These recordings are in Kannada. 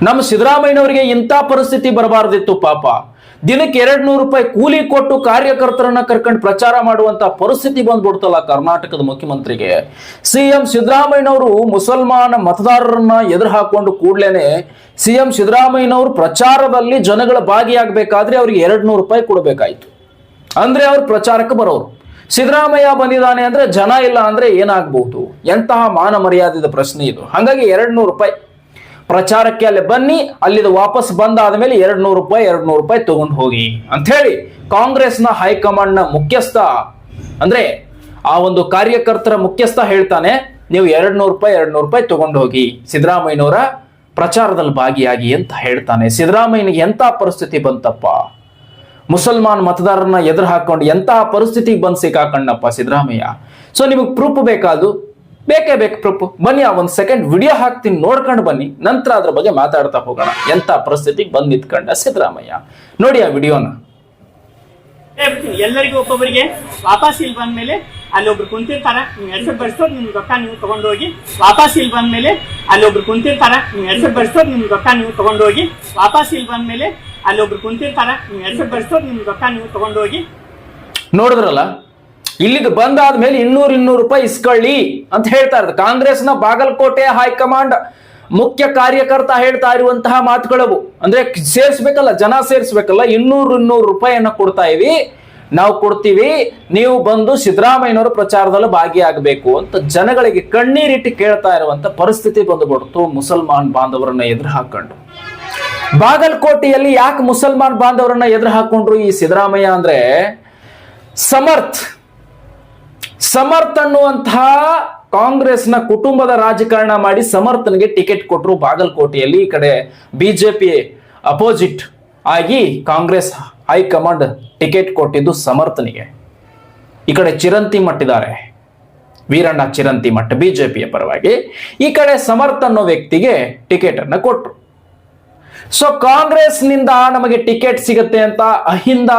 ನಮ್ಮ ಸಿದ್ದರಾಮಯ್ಯನವರಿಗೆ ಇಂಥ ಪರಿಸ್ಥಿತಿ ಬರಬಾರ್ದಿತ್ತು ಪಾಪ. ದಿನಕ್ಕೆ 200 ರೂಪಾಯಿ ಕೂಲಿ ಕೊಟ್ಟು ಕಾರ್ಯಕರ್ತರನ್ನ ಕರ್ಕೊಂಡು ಪ್ರಚಾರ ಮಾಡುವಂತ ಪರಿಸ್ಥಿತಿ ಬಂದ್ಬಿಡ್ತಲ್ಲ ಕರ್ನಾಟಕದ ಮುಖ್ಯಮಂತ್ರಿಗೆ. ಸಿಎಂ ಸಿದ್ದರಾಮಯ್ಯನವರು ಮುಸಲ್ಮಾನ ಮತದಾರರನ್ನ ಎದುರು ಹಾಕೊಂಡು ಕೂಡ್ಲೇನೆ ಸಿಎಂ ಸಿದ್ದರಾಮಯ್ಯನವರು ಪ್ರಚಾರದಲ್ಲಿ ಜನಗಳ ಭಾಗಿಯಾಗಬೇಕಾದ್ರೆ ಅವ್ರಿಗೆ 200 ರೂಪಾಯಿ ಕೊಡಬೇಕಾಯ್ತು. ಅಂದ್ರೆ ಅವ್ರು ಪ್ರಚಾರಕ್ಕೆ ಬರೋರು. ಸಿದ್ದರಾಮಯ್ಯ ಬಂದಿದ್ದಾನೆ ಅಂದ್ರೆ ಜನ ಇಲ್ಲ ಅಂದ್ರೆ ಏನಾಗಬಹುದು? ಎಂತಹ ಮಾನ ಮರ್ಯಾದೆದ ಪ್ರಶ್ನೆ ಇದು. ಹಾಗಾಗಿ 200 ರೂಪಾಯಿ ಪ್ರಚಾರಕ್ಕೆ ಅಲ್ಲಿ ಬನ್ನಿ, ಅಲ್ಲಿದು ವಾಪಸ್ ಬಂದಾದ ಮೇಲೆ 200 ರೂಪಾಯಿ ತಗೊಂಡು ಹೋಗಿ ಅಂತ ಹೇಳಿ ಕಾಂಗ್ರೆಸ್ನ ಹೈಕಮಾಂಡ್ ನ ಮುಖ್ಯಸ್ಥ ಅಂದ್ರೆ ಆ ಒಂದು ಕಾರ್ಯಕರ್ತರ ಮುಖ್ಯಸ್ಥ ಹೇಳ್ತಾನೆ, ನೀವು 200 ರೂಪಾಯಿ ತಗೊಂಡು ಹೋಗಿ ಸಿದ್ದರಾಮಯ್ಯನವರ ಪ್ರಚಾರದಲ್ಲಿ ಭಾಗಿಯಾಗಿ ಅಂತ ಹೇಳ್ತಾನೆ. ಸಿದ್ದರಾಮಯ್ಯನಿಗೆ ಎಂತ ಪರಿಸ್ಥಿತಿ ಬಂತಪ್ಪ, ಮುಸಲ್ಮಾನ್ ಮತದಾರರನ್ನ ಎದುರು ಹಾಕೊಂಡು ಎಂತಹ ಪರಿಸ್ಥಿತಿಗೆ ಬಂದು ಸಿಕ್ಕಾಕಣ್ಣಪ್ಪ ಸಿದ್ದರಾಮಯ್ಯ. ಸೊ ನಿಮಗೆ ಪ್ರೂಫ್ ಬೇಕಾದು? ಬೇಕೇ ಬೇಕು ಪ್ರೂಫ್. ಬನ್ನಿ, ಆ ಒಂದು ಸೆಕೆಂಡ್ ವಿಡಿಯೋ ಹಾಕ್ತೀನಿ, ನೋಡ್ಕೊಂಡು ಬನ್ನಿ, ನಂತರ ಅದ್ರ ಬಗ್ಗೆ ಮಾತಾಡ್ತಾ ಹೋಗೋಣ. ಎಂತ ಪರಿಸ್ಥಿತಿಗೆ ಬಂದು ನಿಂತ್ಕೊಂಡ ಸಿದ್ದರಾಮಯ್ಯ ನೋಡಿ ಆ ವಿಡಿಯೋನ. ಎಲ್ಲರಿಗೂ ಒಬ್ಬೊಬ್ಬರಿಗೆ ವಾಪಸ್ ಇಲ್ಲಿ ಬಂದ್ಮೇಲೆ ಅಲ್ಲಿ ಒಬ್ರು ಕುಂತಿರ್ತಾರ, ನೀವು ಹೆಸರು ಬರ್ಸೋದು ನಿಮ್ ರೊಕ್ಕ ನೀವು ತಗೊಂಡೋಗಿ. ವಾಪಸ್ ಇಲ್ಲಿ ಬಂದ್ಮೇಲೆ ಅಲ್ಲಿ ಒಬ್ರು ಕುಂತಿರ್ತಾರ, ನೀವು ಹೆಸರು ಬರ್ಸೋದು ನಿಮ್ ರೊಕ್ಕ ನೀವು ತಗೊಂಡೋಗಿ. ವಾಪಸ್ ಇಲ್ಲಿ ಬಂದ್ಮೇಲೆ ಅಲ್ಲಿ ಒಬ್ರು ಕುಂತಿರ್ತಾರ, ನೀವು ಹೆಸರು ಬರ್ಸೋದು ನಿಮ್ ರೊಕ್ಕ ನೀವು ತಗೊಂಡೋಗಿ. ನೋಡಿದ್ರಲ್ಲ, ಇಲ್ಲಿಗೆ ಬಂದಾದ್ಮೇಲೆ 200 ರೂಪಾಯಿ ಇಸ್ಕೊಳ್ಳಿ ಅಂತ ಹೇಳ್ತಾ ಇರೋದು ಕಾಂಗ್ರೆಸ್ನ ಬಾಗಲಕೋಟೆ ಹೈಕಮಾಂಡ್ ಮುಖ್ಯ ಕಾರ್ಯಕರ್ತ ಹೇಳ್ತಾ ಇರುವಂತಹ ಮಾತುಗಳವು. ಅಂದ್ರೆ ಸೇರಿಸ್ಬೇಕಲ್ಲ, ಜನ ಸೇರಿಸ್ಬೇಕಲ್ಲ. 200 ರೂಪಾಯಿಯನ್ನ ಕೊಡ್ತಾ ಇವಿ, ನಾವು ಕೊಡ್ತೀವಿ, ನೀವು ಬಂದು ಸಿದ್ದರಾಮಯ್ಯನವರ ಪ್ರಚಾರದಲ್ಲಿ ಭಾಗಿಯಾಗಬೇಕು ಅಂತ ಜನಗಳಿಗೆ ಕಣ್ಣೀರಿಟ್ಟು ಕೇಳ್ತಾ ಇರುವಂತ ಪರಿಸ್ಥಿತಿ ಬಂದುಬಿಡ್ತು ಮುಸಲ್ಮಾನ್ ಬಾಂಧವರನ್ನ ಎದುರು ಹಾಕೊಂಡು. ಬಾಗಲಕೋಟೆಯಲ್ಲಿ ಯಾಕೆ ಮುಸಲ್ಮಾನ್ ಬಾಂಧವರನ್ನ ಎದುರು ಹಾಕೊಂಡ್ರು ಈ ಸಿದ್ದರಾಮಯ್ಯ ಅಂದ್ರೆ, ಸಮರ್ಥ್ ಅನ್ನುವಂತಹ ಕಾಂಗ್ರೆಸ್ನ ಕುಟುಂಬದ ರಾಜಕಾರಣ ಮಾಡಿ ಸಮರ್ಥನಿಗೆ ಟಿಕೆಟ್ ಕೊಟ್ಟರು ಬಾಗಲಕೋಟೆಯಲ್ಲಿ. ಈ ಕಡೆ ಬಿಜೆಪಿ ಅಪೋಸಿಟ್ ಆಗಿ ಕಾಂಗ್ರೆಸ್ ಹೈಕಮಾಂಡ್ ಟಿಕೆಟ್ ಕೊಟ್ಟಿದ್ದು ಸಮರ್ಥನಿಗೆ. ಈ ಕಡೆ ಚಿರಂತಿ ಮಟ್ಟಿದ್ದಾರೆ, ವೀರಣ್ಣ ಚಿರಂತಿ ಮಠ ಬಿಜೆಪಿಯ ಪರವಾಗಿ. ಈ ಕಡೆ ಸಮರ್ಥ್ ಅನ್ನೋ ವ್ಯಕ್ತಿಗೆ ಟಿಕೆಟ್ ಅನ್ನ ಕೊಟ್ಟರು. ಸೊ ಕಾಂಗ್ರೆಸ್ ನಿಂದ ನಮಗೆ ಟಿಕೆಟ್ ಸಿಗುತ್ತೆ ಅಂತ ಅಹಿಂದ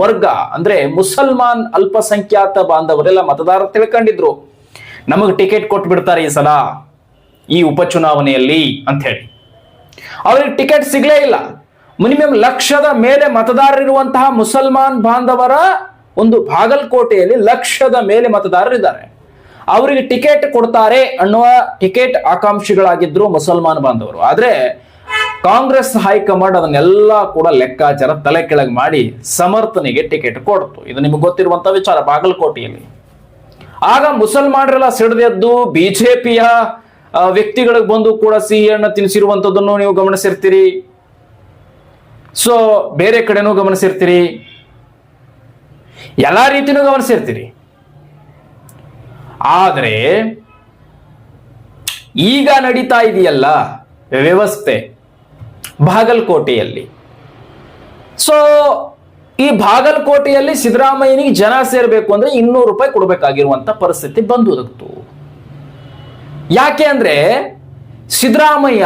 ವರ್ಗ ಅಂದ್ರೆ ಮುಸಲ್ಮಾನ್ ಅಲ್ಪಸಂಖ್ಯಾತ ಬಾಂಧವರೆಲ್ಲ ಮತದಾರರು ತಿಳ್ಕೊಂಡಿದ್ರು, ನಮಗೆ ಟಿಕೆಟ್ ಕೊಟ್ಟು ಬಿಡ್ತಾರೆ ಈ ಸಲ ಈ ಉಪಚುನಾವಣೆಯಲ್ಲಿ ಅಂತ ಹೇಳಿ. ಅವ್ರಿಗೆ ಟಿಕೆಟ್ ಸಿಗ್ಲೇ ಇಲ್ಲ. ಮಿನಿಮಮ್ 1,00,000 ಮೇಲೆ ಮತದಾರರಿರುವಂತಹ ಮುಸಲ್ಮಾನ್ ಬಾಂಧವರ ಒಂದು ಬಾಗಲಕೋಟೆಯಲ್ಲಿ 1,00,000 ಮೇಲೆ ಮತದಾರರಿದ್ದಾರೆ. ಅವರಿಗೆ ಟಿಕೆಟ್ ಕೊಡ್ತಾರೆ ಅನ್ನುವ ಟಿಕೆಟ್ ಆಕಾಂಕ್ಷಿಗಳಾಗಿದ್ರು ಮುಸಲ್ಮಾನ್ ಬಾಂಧವರು. ಆದ್ರೆ ಕಾಂಗ್ರೆಸ್ ಹೈಕಮಾಂಡ್ ಅದನ್ನೆಲ್ಲ ಕೂಡ ಲೆಕ್ಕಾಚಾರ ತಲೆ ಕೆಳಗೆ ಮಾಡಿ ಸಮರ್ಥನಿಗೆ ಟಿಕೆಟ್ ಕೊಡ್ತು. ಇದು ನಿಮಗೆ ಗೊತ್ತಿರುವಂತ ವಿಚಾರ ಬಾಗಲಕೋಟೆಯಲ್ಲಿ. ಆಗ ಮುಸಲ್ಮಾನರೆಲ್ಲ ಸಿಡಿದೆದ್ದು ಬಿಜೆಪಿಯ ವ್ಯಕ್ತಿಗಳಿಗೆ ಬಂದು ಕೂಡ ಸಿಹಿಯನ್ನ ತಿನ್ನಿಸಿರುವಂತದ್ದನ್ನು ನೀವು ಗಮನಿಸಿರ್ತೀರಿ. ಸೊ ಬೇರೆ ಕಡೆನೂ ಗಮನಿಸಿರ್ತೀರಿ, ಎಲ್ಲಾ ರೀತಿನೂ ಗಮನಿಸಿರ್ತೀರಿ. ಆದ್ರೆ ಈಗ ನಡೀತಾ ಇದೆಯಲ್ಲ ವ್ಯವಸ್ಥೆ ಬಾಗಲಕೋಟೆಯಲ್ಲಿ, ಸೊ ಈ ಬಾಗಲಕೋಟೆಯಲ್ಲಿ ಸಿದ್ದರಾಮಯ್ಯನಿಗೆ ಜನ ಸೇರ್ಬೇಕು ಅಂದ್ರೆ 200 ರೂಪಾಯಿ ಕೊಡಬೇಕಾಗಿರುವಂತ ಪರಿಸ್ಥಿತಿ ಬಂದುದಕ್ತು. ಯಾಕೆ ಅಂದ್ರೆ ಸಿದ್ದರಾಮಯ್ಯ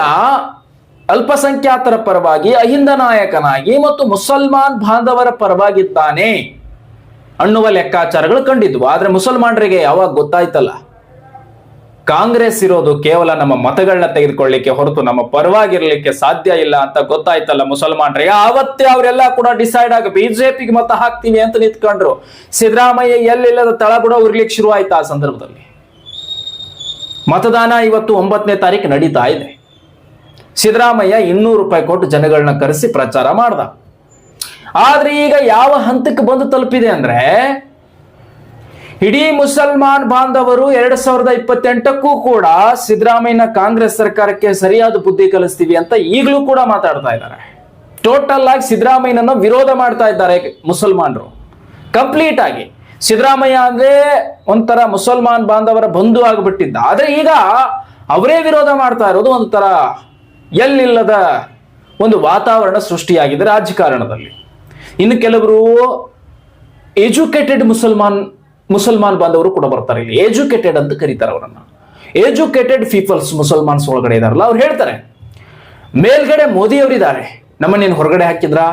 ಅಲ್ಪಸಂಖ್ಯಾತರ ಪರವಾಗಿ ಅಹಿಂದ ನಾಯಕನಾಗಿ ಮತ್ತು ಮುಸಲ್ಮಾನ್ ಬಾಂಧವರ ಪರವಾಗಿದ್ದಾನೆ ಅನ್ನುವ ಲೆಕ್ಕಾಚಾರಗಳು ಕಂಡಿದ್ವು. ಆದ್ರೆ ಮುಸಲ್ಮಾನರಿಗೆ ಯಾವಾಗ ಗೊತ್ತಾಯ್ತಲ್ಲ, ಕಾಂಗ್ರೆಸ್ ಇರೋದು ಕೇವಲ ನಮ್ಮ ಮತಗಳನ್ನ ತೆಗೆದುಕೊಳ್ಳಿಕ್ಕೆ ಹೊರತು ನಮ್ಮ ಪರವಾಗಿರ್ಲಿಕ್ಕೆ ಸಾಧ್ಯ ಇಲ್ಲ ಅಂತ ಗೊತ್ತಾಯ್ತಲ್ಲ ಮುಸಲ್ಮಾನರಿಗೆ, ಆವತ್ತೇ ಅವರೆಲ್ಲ ಕೂಡ ಡಿಸೈಡ್ ಆಗಿ ಬಿಜೆಪಿಗೆ ಮತ ಹಾಕ್ತೀವಿ ಅಂತ ನಿಂತ್ಕೊಂಡ್ರು. ಸಿದ್ದರಾಮಯ್ಯ ಎಲ್ಲಿಲ್ಲದ ತಳಬುಡ ಉರ್ಲಿಕ್ಕೆ ಶುರು ಆಯ್ತು. ಆ ಸಂದರ್ಭದಲ್ಲಿ ಮತದಾನ ಇವತ್ತು 9ನೇ ತಾರೀಕು ನಡೀತಾ ಇದೆ. ಸಿದ್ದರಾಮಯ್ಯ 200 ರೂಪಾಯಿ ಕೊಟ್ಟು ಜನಗಳನ್ನ ಕರೆಸಿ ಪ್ರಚಾರ ಮಾಡ್ದ. ಆದ್ರೆ ಈಗ ಯಾವ ಹಂತಕ್ಕೆ ಬಂದು ತಲುಪಿದೆ ಅಂದ್ರೆ, ಇಡೀ ಮುಸಲ್ಮಾನ್ ಬಾಂಧವರು 2028ಕ್ಕೂ ಕೂಡ ಸಿದ್ದರಾಮಯ್ಯನ ಕಾಂಗ್ರೆಸ್ ಸರ್ಕಾರಕ್ಕೆ ಸರಿಯಾದ ಬುದ್ಧಿ ಕಲಿಸ್ತೀವಿ ಅಂತ ಈಗಲೂ ಕೂಡ ಮಾತಾಡ್ತಾ ಇದ್ದಾರೆ. ಟೋಟಲ್ ಆಗಿ ಸಿದ್ದರಾಮಯ್ಯನನ್ನು ವಿರೋಧ ಮಾಡ್ತಾ ಇದ್ದಾರೆ ಮುಸಲ್ಮಾನರು ಕಂಪ್ಲೀಟ್ ಆಗಿ. ಸಿದ್ದರಾಮಯ್ಯ ಅಂದ್ರೆ ಒಂಥರ ಮುಸಲ್ಮಾನ್ ಬಾಂಧವರ ಬಂಧು ಆಗಿಬಿಟ್ಟಿದ್ದ. ಆದ್ರೆ ಈಗ ಅವರೇ ವಿರೋಧ ಮಾಡ್ತಾ ಇರೋದು ಒಂಥರ ಎಲ್ಲಿಲ್ಲದ ಒಂದು ವಾತಾವರಣ ಸೃಷ್ಟಿಯಾಗಿದೆ ರಾಜಕಾರಣದಲ್ಲಿ. ಇನ್ನು ಕೆಲವರು ಎಜುಕೇಟೆಡ್ ಮುಸಲ್ಮಾನ್ ಬಾಂಧವರು ಕೂಡ ಬರ್ತಾರೆ. ಇಲ್ಲಿ ಎಜುಕೇಟೆಡ್ ಅಂತ ಕರೀತಾರೆ ಅವರನ್ನ. ಎಜುಕೇಟೆಡ್ ಪೀಪಲ್ಸ್ ಮುಸಲ್ಮಾನ್ಸ್ ಒಳಗಡೆ ಇದಾರಲ್ಲ, ಅವ್ರು ಹೇಳ್ತಾರೆ ಮೇಲ್ಗಡೆ ಮೋದಿ ಅವರಿದ್ದಾರೆ, ನಮ್ಮನ್ನೇನು ಹೊರಗಡೆ ಹಾಕಿದ್ರಾ?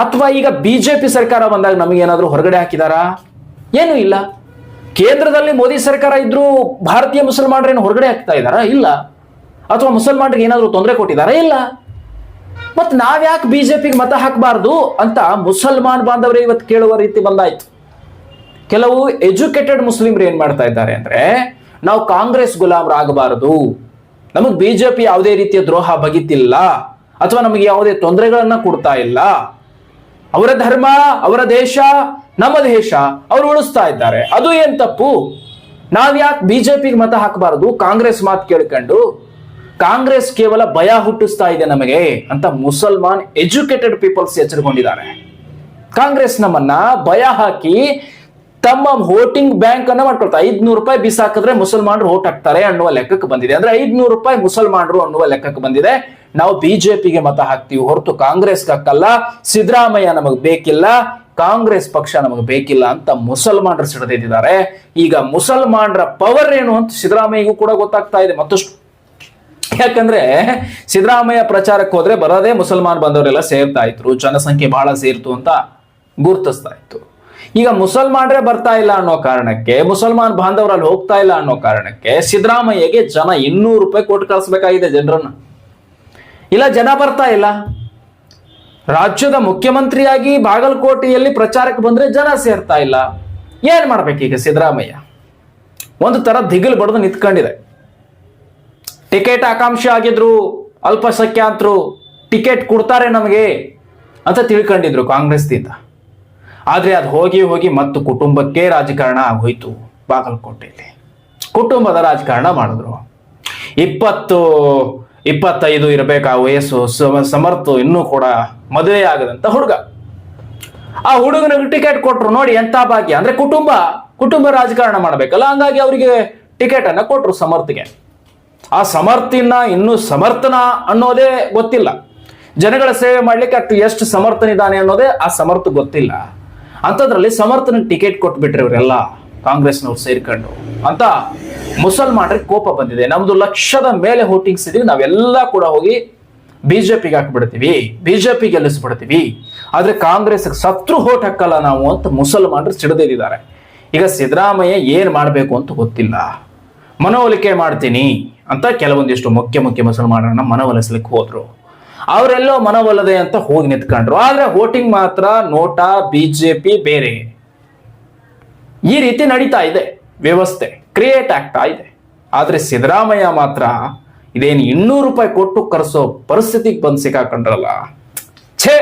ಅಥವಾ ಈಗ ಬಿಜೆಪಿ ಸರ್ಕಾರ ಬಂದಾಗ ನಮಗೇನಾದ್ರೂ ಹೊರಗಡೆ ಹಾಕಿದಾರಾ? ಏನೂ ಇಲ್ಲ. ಕೇಂದ್ರದಲ್ಲಿ ಮೋದಿ ಸರ್ಕಾರ ಇದ್ರೂ ಭಾರತೀಯ ಮುಸಲ್ಮಾನರೇನು ಹೊರಗಡೆ ಹಾಕ್ತಾ ಇದ್ದಾರಾ? ಇಲ್ಲ. ಅಥವಾ ಮುಸಲ್ಮಾನರಿಗೆ ಏನಾದರೂ ತೊಂದರೆ ಕೊಟ್ಟಿದಾರಾ? ಇಲ್ಲ. ಮತ್ತೆ ನಾವ್ಯಾಕೆ ಬಿಜೆಪಿಗೆ ಮತ ಹಾಕಬಾರ್ದು ಅಂತ ಮುಸಲ್ಮಾನ್ ಬಾಂಧವರೇ ಇವತ್ತು ಕೇಳುವ ರೀತಿ ಬಂದಾಯ್ತು. ಕೆಲವು ಎಜುಕೇಟೆಡ್ ಮುಸ್ಲಿಮ್ರು ಏನ್ ಮಾಡ್ತಾ ಇದ್ದಾರೆ ಅಂದ್ರೆ, ನಾವು ಕಾಂಗ್ರೆಸ್ ಗುಲಾಮರಾಗಬಾರದು, ನಮಗ್ ಬಿಜೆಪಿ ಯಾವುದೇ ರೀತಿಯ ದ್ರೋಹ ಬಗೆತಿಲ್ಲ ಅಥವಾ ನಮಗೆ ಯಾವುದೇ ತೊಂದರೆಗಳನ್ನ ಕೊಡ್ತಾ ಇಲ್ಲ, ಅವರ ಧರ್ಮ, ಅವರ ದೇಶ, ನಮ್ಮ ದೇಶ ಅವರು ಉಳಿಸ್ತಾ ಇದ್ದಾರೆ, ಅದು ಏನ್ ತಪ್ಪು, ನಾವ್ಯಾಕೆ ಬಿಜೆಪಿಗೆ ಮತ ಹಾಕಬಾರದು ಕಾಂಗ್ರೆಸ್ ಮಾತು ಕೇಳ್ಕೊಂಡು, ಕಾಂಗ್ರೆಸ್ ಕೇವಲ ಭಯ ಹುಟ್ಟಿಸ್ತಾ ಇದೆ ನಮಗೆ ಅಂತ ಮುಸಲ್ಮಾನ್ ಎಜುಕೇಟೆಡ್ ಪೀಪಲ್ಸ್ ಎಚ್ಚರಿಕೊಂಡಿದ್ದಾರೆ. ಕಾಂಗ್ರೆಸ್ ನಮ್ಮನ್ನ ಭಯ ಹಾಕಿ ತಮ್ಮ ವೋಟಿಂಗ್ ಬ್ಯಾಂಕ್ ಅನ್ನ ಮಾಡ್ಕೊಳ್ತಾರೆ. 500 ರೂಪಾಯಿ ಬಿಸಾಕಿದ್ರೆ ಮುಸಲ್ಮಾನರು ವೋಟ್ ಹಾಕ್ತಾರೆ ಅನ್ನುವ ಲೆಕ್ಕಕ್ಕೆ ಬಂದಿದೆ. ಅಂದ್ರೆ 500 ರೂಪಾಯಿ ಮುಸಲ್ಮಾನರು ಅನ್ನುವ ಲೆಕ್ಕಕ್ಕೆ ಬಂದಿದೆ. ನಾವು ಬಿಜೆಪಿಗೆ ಮತ ಹಾಕ್ತೀವಿ ಹೊರತು ಕಾಂಗ್ರೆಸ್ಗೆ ಹಾಕಲ್ಲ, ಸಿದ್ದರಾಮಯ್ಯ ನಮಗ್ ಬೇಕಿಲ್ಲ, ಕಾಂಗ್ರೆಸ್ ಪಕ್ಷ ನಮಗೆ ಬೇಕಿಲ್ಲ ಅಂತ ಮುಸಲ್ಮಾನರು ಸಿಡಿದಿದ್ದಾರೆ. ಈಗ ಮುಸಲ್ಮಾನರ ಪವರ್ ಏನು ಅಂತ ಸಿದ್ದರಾಮಯ್ಯಗೂ ಕೂಡ ಗೊತ್ತಾಗ್ತಾ ಇದೆ ಮತ್ತಷ್ಟು. ಯಾಕಂದ್ರೆ ಸಿದ್ದರಾಮಯ್ಯ ಪ್ರಚಾರಕ್ಕೆ ಹೋದ್ರೆ ಬರೋದೇ ಮುಸಲ್ಮಾನ್ ಬಂದವರೆಲ್ಲ ಸೇರ್ತಾ ಇದ್ರು, ಜನಸಂಖ್ಯೆ ಬಹಳ ಸೇರ್ತು ಅಂತ ಗುರುತಿಸ್ತಾ ಇತ್ತು. ಈಗ ಮುಸಲ್ಮಾನರೇ ಬರ್ತಾ ಇಲ್ಲ ಅನ್ನೋ ಕಾರಣಕ್ಕೆ, ಮುಸಲ್ಮಾನ್ ಬಾಂಧವರಲ್ಲಿ ಹೋಗ್ತಾ ಇಲ್ಲ ಅನ್ನೋ ಕಾರಣಕ್ಕೆ ಸಿದ್ದರಾಮಯ್ಯಗೆ ಜನ 200 ರೂಪಾಯಿ ಕೊಟ್ಟು ಕಳಿಸ್ಬೇಕಾಗಿದೆ ಜನರನ್ನ. ಇಲ್ಲ, ಜನ ಬರ್ತಾ ಇಲ್ಲ. ರಾಜ್ಯದ ಮುಖ್ಯಮಂತ್ರಿಯಾಗಿ ಬಾಗಲಕೋಟೆಯಲ್ಲಿ ಪ್ರಚಾರಕ್ಕೆ ಬಂದ್ರೆ ಜನ ಸೇರ್ತಾ ಇಲ್ಲ. ಏನ್ ಮಾಡ್ಬೇಕೀಗ ಸಿದ್ದರಾಮಯ್ಯ? ಒಂದು ತರ ದಿಗಿಲು ಬಡ್ದು ನಿಂತ್ಕೊಂಡಿದೆ. ಟಿಕೆಟ್ ಆಕಾಂಕ್ಷಿ ಆಗಿದ್ರು ಅಲ್ಪಸಂಖ್ಯಾತರು, ಟಿಕೆಟ್ ಕೊಡ್ತಾರೆ ನಮಗೆ ಅಂತ ತಿಳ್ಕೊಂಡಿದ್ರು ಕಾಂಗ್ರೆಸ್ದಿಂದ. ಆದ್ರೆ ಅದು ಹೋಗಿ ಹೋಗಿ ಮತ್ತು ಕುಟುಂಬಕ್ಕೆ ರಾಜಕಾರಣ ಆಗೋಯ್ತು. ಬಾಗಲಕೋಟೆಯಲ್ಲಿ ಕುಟುಂಬದ ರಾಜಕಾರಣ ಮಾಡಿದ್ರು. 20-25 ಇರಬೇಕು ಆ ವಯಸ್ಸು, ಸಮರ್ಥ ಇನ್ನೂ ಕೂಡ ಮದುವೆ ಆಗದಂತ ಹುಡುಗ. ಆ ಹುಡುಗನಿಗೆ ಟಿಕೆಟ್ ಕೊಟ್ರು. ನೋಡಿ ಎಂತ ಭಾಗ್ಯ ಅಂದ್ರೆ, ಕುಟುಂಬ ರಾಜಕಾರಣ ಮಾಡ್ಬೇಕಲ್ಲ, ಹಂಗಾಗಿ ಅವರಿಗೆ ಟಿಕೆಟ್ ಅನ್ನ ಕೊಟ್ರು ಸಮರ್ಥಿಗೆ. ಆ ಸಮರ್ಥಿನ ಇನ್ನೂ ಸಮರ್ಥನ ಅನ್ನೋದೇ ಗೊತ್ತಿಲ್ಲ. ಜನಗಳ ಸೇವೆ ಮಾಡ್ಲಿಕ್ಕೆ ಅಷ್ಟು ಎಷ್ಟು ಸಮರ್ಥನಿದ್ದಾನೆ ಅನ್ನೋದೇ ಆ ಸಮರ್ಥ ಗೊತ್ತಿಲ್ಲ. ಅಂಥದ್ರಲ್ಲಿ ಸಮರ್ಥನಿಗೆ ಟಿಕೆಟ್ ಕೊಟ್ಬಿಟ್ರೆ ಇವರೆಲ್ಲ ಕಾಂಗ್ರೆಸ್ನವ್ರು ಸೇರ್ಕೊಂಡು ಅಂತ ಮುಸಲ್ಮಾನರಿಗೆ ಕೋಪ ಬಂದಿದೆ. ನಮ್ದು 1,00,000 ಮೇಲೆ ವೋಟಿಂಗ್ಸ್ ಇದೀವಿ, ನಾವೆಲ್ಲ ಕೂಡ ಹೋಗಿ ಬಿಜೆಪಿಗೆ ಹಾಕ್ಬಿಡ್ತೀವಿ, ಬಿಜೆಪಿ ಗೆಲ್ಲಿಸ್ಬಿಡ್ತೀವಿ, ಆದ್ರೆ ಕಾಂಗ್ರೆಸ್ ಸತ್ರು ವೋಟ್ ಹಾಕಲ್ಲ ನಾವು ಅಂತ ಮುಸಲ್ಮಾನರು ಸಿಡಿದಿದ್ದಾರೆ. ಈಗ ಸಿದ್ದರಾಮಯ್ಯ ಏನ್ ಮಾಡ್ಬೇಕು ಅಂತ ಗೊತ್ತಿಲ್ಲ. ಮನವೊಲಿಕೆ ಮಾಡ್ತೀನಿ ಅಂತ ಕೆಲವೊಂದಿಷ್ಟು ಮುಖ್ಯ ಮುಸಲ್ಮಾನರನ್ನ ಮನವೊಲಿಸ್ಲಿಕ್ಕೆ ಹೋದ್ರು. ಅವರೆಲ್ಲೋ ಮನವೊಲ್ಲದೆ ಅಂತ ಹೋಗಿ ನಿಂತ್ಕೊಂಡ್ರು. ಆದ್ರೆ ವೋಟಿಂಗ್ ಮಾತ್ರ ನೋಟಾ, ಬಿಜೆಪಿ ಬೇರೆ. ಈ ರೀತಿ ನಡೀತಾ ಇದೆ, ವ್ಯವಸ್ಥೆ ಕ್ರಿಯೇಟ್ ಆಗ್ತಾ ಇದೆ. ಆದ್ರೆ ಸಿದ್ದರಾಮಯ್ಯ ಮಾತ್ರ ಇದೇನು 200 ರೂಪಾಯಿ ಕೊಟ್ಟು ಕರೆಸೋ ಪರಿಸ್ಥಿತಿಗೆ ಬಂದು ಸಿಕ್ಕಾಕೊಂಡ್ರಲ್ಲ. ಛೇ,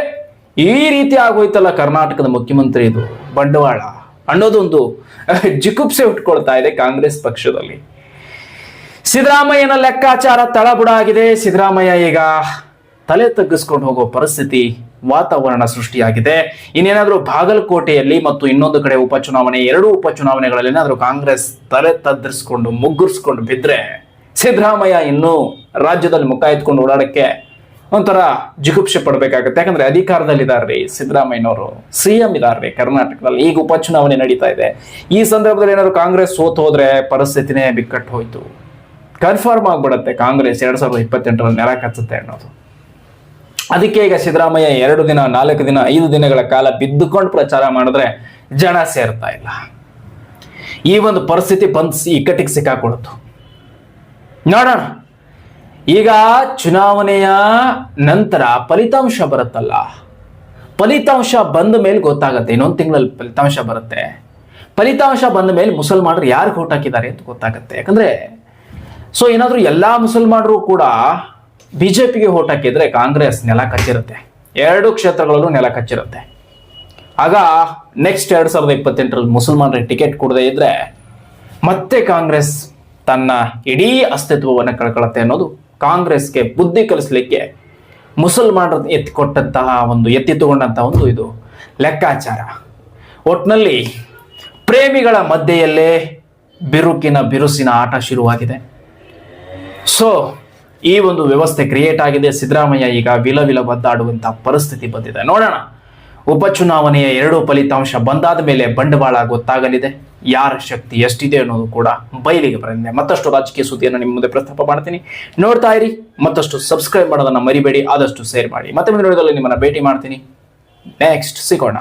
ಈ ರೀತಿ ಆಗೋಯ್ತಲ್ಲ ಕರ್ನಾಟಕದ ಮುಖ್ಯಮಂತ್ರಿ ಇದು ಬಂಡವಾಳ ಅನ್ನೋದೊಂದು ಜಿಗುಪ್ಸೆ ಉಟ್ಕೊಳ್ತಾ ಇದೆ ಕಾಂಗ್ರೆಸ್ ಪಕ್ಷದಲ್ಲಿ. ಸಿದ್ದರಾಮಯ್ಯನ ಲೆಕ್ಕಾಚಾರ ತಳಬುಡ ಆಗಿದೆ. ಸಿದ್ದರಾಮಯ್ಯ ಈಗ ತಲೆ ತಗ್ಗಿಸ್ಕೊಂಡು ಹೋಗೋ ಪರಿಸ್ಥಿತಿ, ವಾತಾವರಣ ಸೃಷ್ಟಿಯಾಗಿದೆ. ಇನ್ನೇನಾದ್ರೂ ಬಾಗಲಕೋಟೆಯಲ್ಲಿ ಮತ್ತು ಇನ್ನೊಂದು ಕಡೆ ಉಪಚುನಾವಣೆ, 2 ಉಪಚುನಾವಣೆಗಳಲ್ಲಿ ಏನಾದ್ರೂ ಕಾಂಗ್ರೆಸ್ ತಲೆ ತದ್ರಿಸ್ಕೊಂಡು ಮುಗ್ಗುರ್ಸ್ಕೊಂಡು ಬಿದ್ರೆ ಸಿದ್ದರಾಮಯ್ಯ ಇನ್ನೂ ರಾಜ್ಯದಲ್ಲಿ ಮುಖ ಎತ್ಕೊಂಡು ಓಡಾಡಕ್ಕೆ ಒಂಥರ ಜಿಗುಪ್ಸೆ ಪಡ್ಬೇಕಾಗತ್ತೆ. ಯಾಕಂದ್ರೆ ಅಧಿಕಾರದಲ್ಲಿದ್ದಾರ್ರಿ ಸಿದ್ದರಾಮಯ್ಯನವರು, CM ಇದಾರ್ರಿ ಕರ್ನಾಟಕದಲ್ಲಿ. ಈಗ ಉಪಚುನಾವಣೆ ನಡೀತಾ ಇದೆ. ಈ ಸಂದರ್ಭದಲ್ಲಿ ಏನಾದ್ರು ಕಾಂಗ್ರೆಸ್ ಸೋತ್ ಹೋದ್ರೆ ಪರಿಸ್ಥಿತಿನೇ ಬಿಕ್ಕಟ್ಟು ಹೋಯ್ತು. ಕನ್ಫರ್ಮ್ ಆಗ್ಬಿಡತ್ತೆ ಕಾಂಗ್ರೆಸ್ 2028ರಲ್ಲಿ ನೆಲ ಕಚ್ಚುತ್ತೆ ಅನ್ನೋದು. ಅದಕ್ಕೆ ಈಗ ಸಿದ್ದರಾಮಯ್ಯ 2 ದಿನ, 4 ದಿನ, 5 ದಿನಗಳ ಕಾಲ ಬಿದ್ದುಕೊಂಡು ಪ್ರಚಾರ ಮಾಡಿದ್ರೆ ಜನ ಸೇರ್ತಾ ಇಲ್ಲ. ಈ ಒಂದು ಪರಿಸ್ಥಿತಿ ಇಕ್ಕಟ್ಟಿಗೆ ಸಿಕ್ಕಾಕೊಳ್ತು. ನೋಡೋಣ, ಈಗ ಚುನಾವಣೆಯ ನಂತರ ಫಲಿತಾಂಶ ಬರುತ್ತಲ್ಲ, ಫಲಿತಾಂಶ ಬಂದ ಮೇಲೆ ಗೊತ್ತಾಗತ್ತೆ. ಇನ್ನೊಂದು ತಿಂಗಳಲ್ಲಿ ಫಲಿತಾಂಶ ಬರುತ್ತೆ. ಫಲಿತಾಂಶ ಬಂದ ಮೇಲೆ ಮುಸಲ್ಮಾನರು ಯಾರಿಗೆ ವೋಟ್ ಹಾಕಿದ್ದಾರೆ ಅಂತ ಗೊತ್ತಾಗತ್ತೆ. ಯಾಕಂದ್ರೆ ಏನಾದ್ರೂ ಎಲ್ಲಾ ಮುಸಲ್ಮಾನರು ಕೂಡ ಬಿಜೆಪಿಗೆ ವೋಟ್ ಹಾಕಿದ್ರೆ ಕಾಂಗ್ರೆಸ್ ನೆಲ ಕಚ್ಚಿರುತ್ತೆ. 2 ಕ್ಷೇತ್ರಗಳಲ್ಲೂ ನೆಲ ಕಚ್ಚಿರುತ್ತೆ. ಆಗ ನೆಕ್ಸ್ಟ್ 2028ರಲ್ಲಿ ಮುಸಲ್ಮಾನರಿಗೆ ಟಿಕೆಟ್ ಕೊಡದೇ ಇದ್ರೆ ಮತ್ತೆ ಕಾಂಗ್ರೆಸ್ ತನ್ನ ಇಡೀ ಅಸ್ತಿತ್ವವನ್ನು ಕಳ್ಕೊಳ್ಳುತ್ತೆ ಅನ್ನೋದು ಕಾಂಗ್ರೆಸ್ಗೆ ಬುದ್ಧಿ ಕಲಿಸ್ಲಿಕ್ಕೆ ಮುಸಲ್ಮಾನರು ಎತ್ತಿ ತಗೊಂಡಂತಹ ಒಂದು ಇದು ಲೆಕ್ಕಾಚಾರ. ಒಟ್ನಲ್ಲಿ ಪ್ರೇಮಿಗಳ ಮಧ್ಯೆಯಲ್ಲೇ ಬಿರುಸಿನ ಆಟ ಶುರುವಾಗಿದೆ. ಈ ಒಂದು ವ್ಯವಸ್ಥೆ ಕ್ರಿಯೇಟ್ ಆಗಿದೆ. ಸಿದ್ದರಾಮಯ್ಯ ಈಗ ವಿಲ ಒದ್ದಾಡುವಂತಹ ಪರಿಸ್ಥಿತಿ ಬಂದಿದೆ. ನೋಡೋಣ, ಉಪಚುನಾವಣೆಯ 2 ಫಲಿತಾಂಶ ಬಂದಾದ ಮೇಲೆ ಬಂಡವಾಳ ಗೊತ್ತಾಗಲಿದೆ. ಯಾರ ಶಕ್ತಿ ಎಷ್ಟಿದೆ ಅನ್ನೋದು ಕೂಡ ಬಯಲಿಗೆ ಬರಲಿದೆ. ಮತ್ತಷ್ಟು ರಾಜಕೀಯ ಸುದ್ದಿಯನ್ನು ನಿಮ್ಮ ಮುಂದೆ ಪ್ರಸ್ತಾಪ ಮಾಡ್ತೀನಿ, ನೋಡ್ತಾ ಇರಿ. ಮತ್ತಷ್ಟು ಸಬ್ಸ್ಕ್ರೈಬ್ ಮಾಡೋದನ್ನ ಮರಿಬೇಡಿ, ಆದಷ್ಟು ಶೇರ್ ಮಾಡಿ. ಮತ್ತೆ ಮುಂದಿನ ವಿಡಿಯೋದಲ್ಲಿ ನಿಮ್ಮನ್ನ ಭೇಟಿ ಮಾಡ್ತೀನಿ. ನೆಕ್ಸ್ಟ್ ಸಿಗೋಣ.